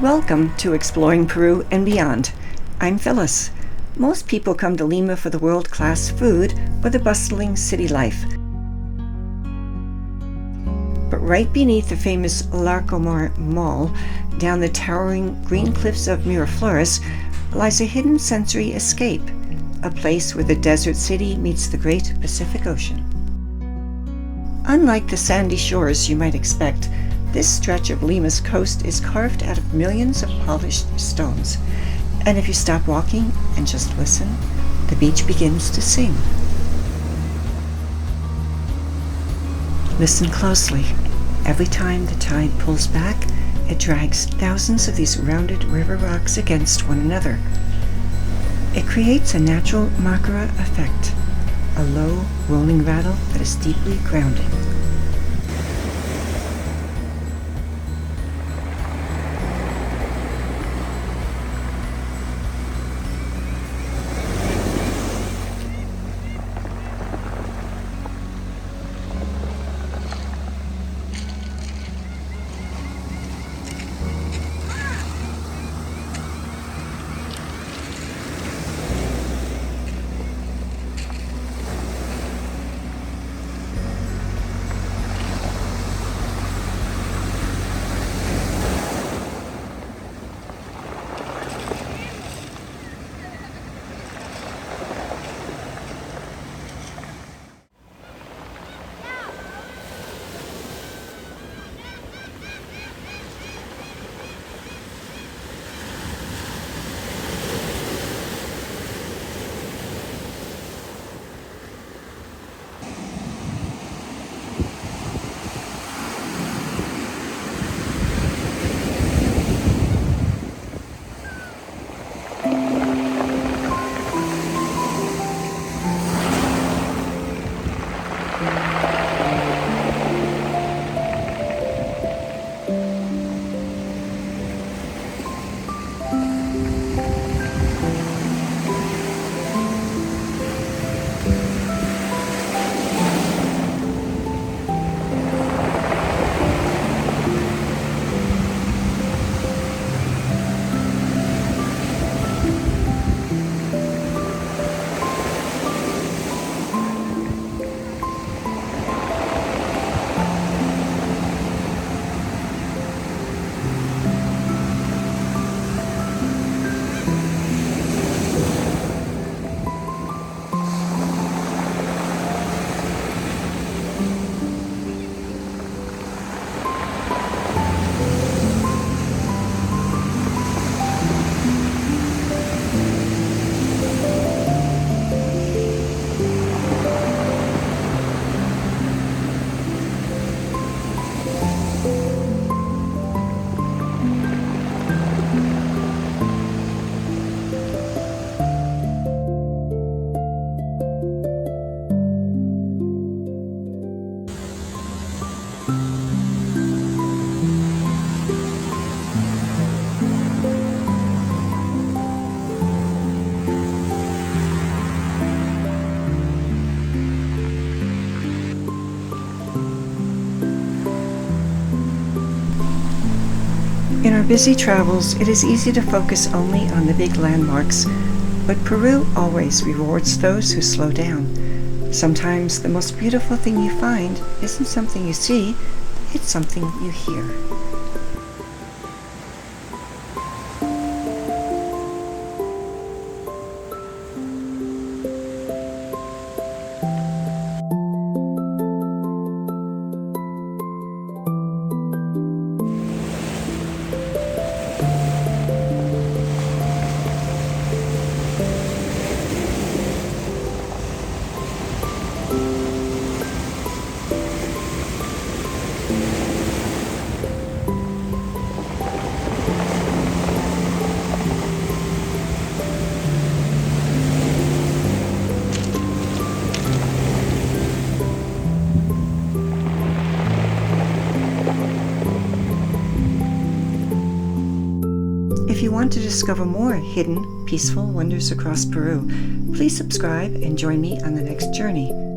Welcome to Exploring Peru and Beyond. I'm Phyllis. Most people come to Lima for the world-class food or the bustling city life. But right beneath the famous Larcomar Mall, down the towering green cliffs of Miraflores, lies a hidden sensory escape, a place where the desert city meets the great Pacific Ocean. Unlike the sandy shores you might expect, this stretch of Lima's coast is carved out of millions of polished stones. And if you stop walking and just listen, the beach begins to sing. Listen closely. Every time the tide pulls back, it drags thousands of these rounded river rocks against one another. It creates a natural macara effect, a low, rolling rattle that is deeply grounding. In our busy travels, it is easy to focus only on the big landmarks, but Peru always rewards those who slow down. Sometimes the most beautiful thing you find isn't something you see, it's something you hear. If you want to discover more hidden, peaceful wonders across Peru, please subscribe and join me on the next journey.